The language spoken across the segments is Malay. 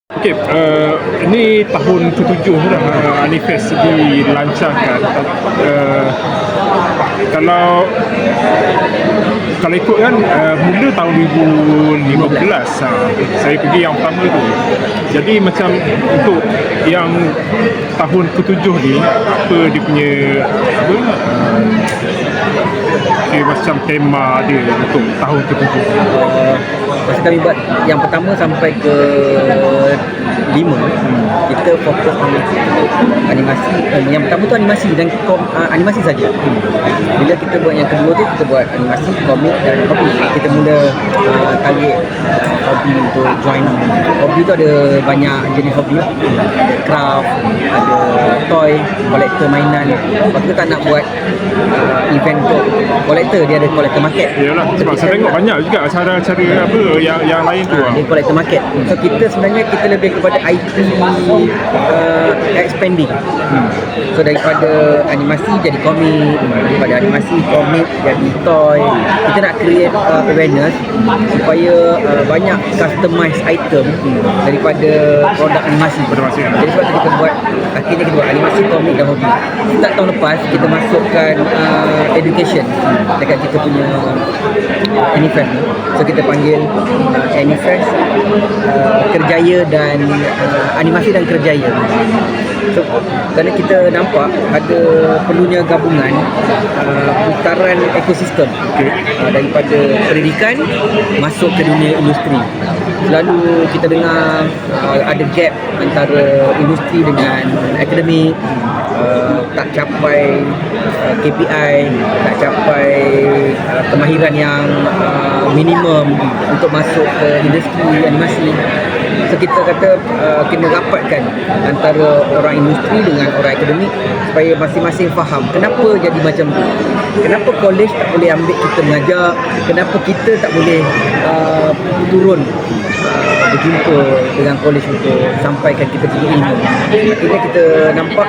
Okey, ini tahun ke-7 dah Anifest dilancarkan. Uh, kalau kalau ikut kan mula tahun 2015 saya pergi yang pertama tu. Jadi macam untuk yang tahun ke-7 ni, apa dia punya apa macam tema dia untuk tahun ke-7? Masa kami buat yang pertama sampai ke 5, kita fokus on animasi. Yang pertama tu animasi dan animasi saja. Bila kita buat yang kedua tu, kita buat animasi, komik dan hobi. Kita mula target hobi untuk join. Hobi tu ada banyak jenis hobi lah. Ada craft, ada toy, kolektor mainan. Lepas tu tak nak buat event untuk kolektor, dia ada kolektor market. Yalah, sebab saya tengok banyak juga cara-cara apa yang lain tu. Dia kolektor market. So kita sebenarnya kita lebih kepada IP expanding. So daripada animasi jadi komik, daripada animasi komik jadi toy. Kita nak create awareness supaya banyak customized item daripada produk animasi. Jadi sebab tu kita buat, akhirnya kita buat animasi, komik dan hobi. Start tahun lepas kita masukkan education dekat kita punya Anifest. So kita panggil Anifest Kerjaya dan Animasi dan Kerjaya. So, kerana kita nampak ada perlunya gabungan putaran ekosistem daripada pendidikan masuk ke dunia industri. Selalu kita dengar ada gap antara industri dengan akademik, tak capai KPI, tak capai kemahiran yang minimum untuk masuk ke industri animasi. So kita kata kena rapatkan antara orang industri dengan orang akademik supaya masing-masing faham kenapa jadi macam tu. Kenapa college tak boleh ambil kita mengajar, kenapa kita tak boleh turun berjumpa dengan college untuk sampaikan kita punya ilmu. Akhirnya kita nampak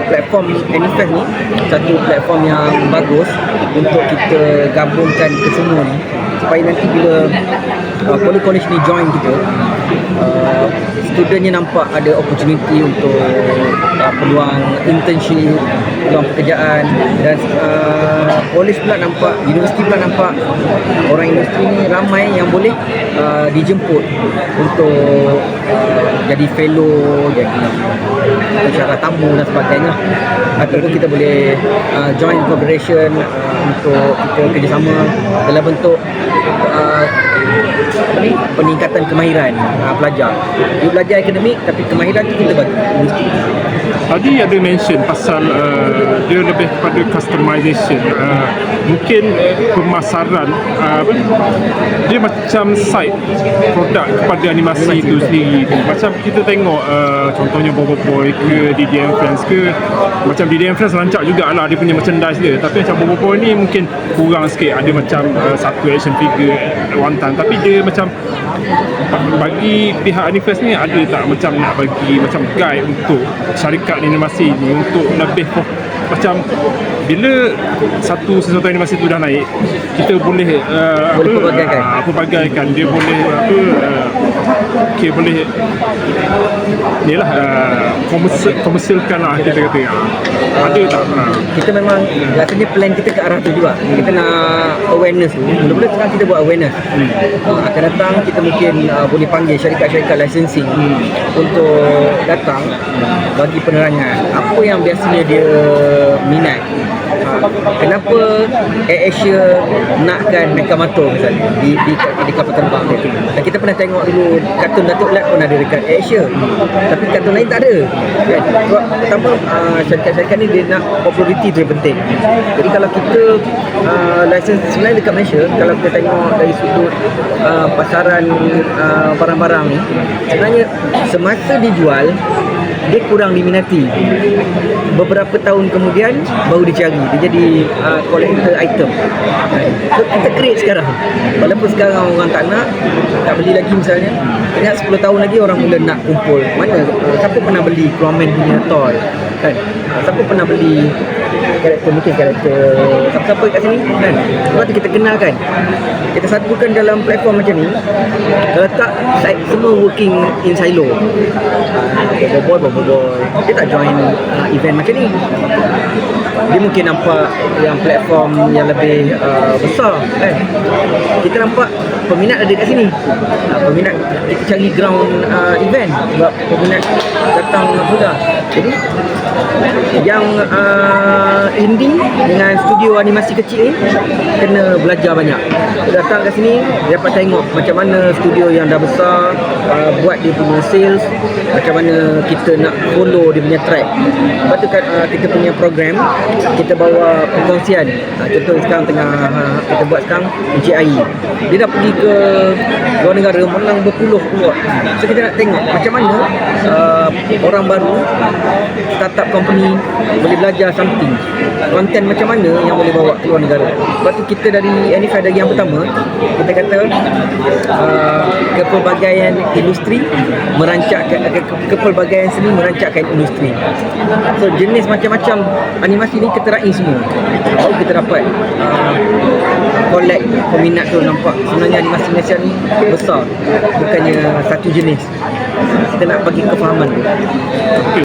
platform Anifest ni satu platform yang bagus untuk kita gabungkan ke semua ni, supaya nanti bila college ni join kita, studentnya nampak ada opportunity untuk peluang internship, peluang pekerjaan, dan college pula nampak, universiti pula nampak orang industri ni ramai yang boleh dijemput untuk jadi fellow, jadi pensyarah tamu dan sebagainya. Ataupun kita boleh join cooperation untuk kita kerjasama dalam bentuk peningkatan kemahiran pelajar. Dia belajar akademik tapi kemahiran tu kita bagi industri. Tadi ada mention pasal dia lebih kepada customization. Mungkin pemasaran dia macam side produk kepada animasi itu sendiri. Macam kita tengok contohnya Bobo Boy ke DDM Friends ke, macam DDM Friends rancak jugalah dia punya merchandise dia, tapi macam Bobo Boy ni mungkin kurang sikit. Ada macam satu action figure one time, tapi dia macam bagi pihak Anifest ni ada tak macam nak bagi macam guide untuk syarikat animasi ni untuk lebih macam bila sesuatu animasi tu dah naik, kita boleh pelbagaikan, dia boleh boleh ni lah komersialkan lah, kita kata ada tak? Kita memang rasanya plan kita ke arah tu juga. Kita nak awareness tu. Mula-mula sekarang kita buat awareness. Akan datang kita mungkin boleh panggil syarikat-syarikat licensing untuk datang bagi penerangan apa yang biasanya dia minat. Kenapa AirAsia nakkan Mekamato misalnya di kapal terbang dia. Dan kita pernah tengok dulu kartun Datuk Lat pun ada dekat AirAsia, tapi kartun lain tak ada kan? Pertama syarikat-syarikat ni dia nak populariti tu yang penting. Jadi kalau kita license sebenarnya dekat Malaysia, kalau kita tengok dari sudut pasaran barang-barang ni, sebenarnya semasa dijual dia kurang diminati. Beberapa tahun kemudian baru dicari, dia jadi collector item. So kita create sekarang, walaupun sekarang orang tak nak, tak beli lagi misalnya. Ingat 10 tahun lagi orang mula nak kumpul. Mana siapa pernah beli Aquaman punya toy kan? Siapa pernah beli karakter mungkin karakter siapa-siapa kat sini kan. Lepas tu kita kenalkan, kita satukan dalam platform macam ni. Kalau tak semua working in silo, boy, dia tak join event macam ni. Dia mungkin nampak yang platform yang lebih besar kan. Kita nampak peminat ada kat sini, peminat kita cari ground event sebab peminat datang mudah. Jadi yang indie dengan studio animasi kecil ni kena belajar banyak. Datang kat sini dapat tengok macam mana studio yang dah besar buat dia punya sales, macam mana kita nak follow dia punya track. Lepas tu kita punya program, kita bawa perkongsian. Contoh sekarang tengah kita buat sekarang Encik Ai, dia dah pergi ke luar negara menang berpuluh award. So kita nak tengok macam mana orang baru startup company boleh belajar something, konten macam mana yang boleh bawa ke luar negara. Lepas tu kita dari Anify, dari yang pertama kita kata kepelbagaian industri merancakkan, kepelbagaian seni merancakkan industri. So jenis macam-macam animasi ni kita raih semua, baru kita dapat collect peminat tu. Nampak sebenarnya animasi Malaysia ni besar, bukannya satu jenis. Kita nak bagi kefahaman tu. Okey,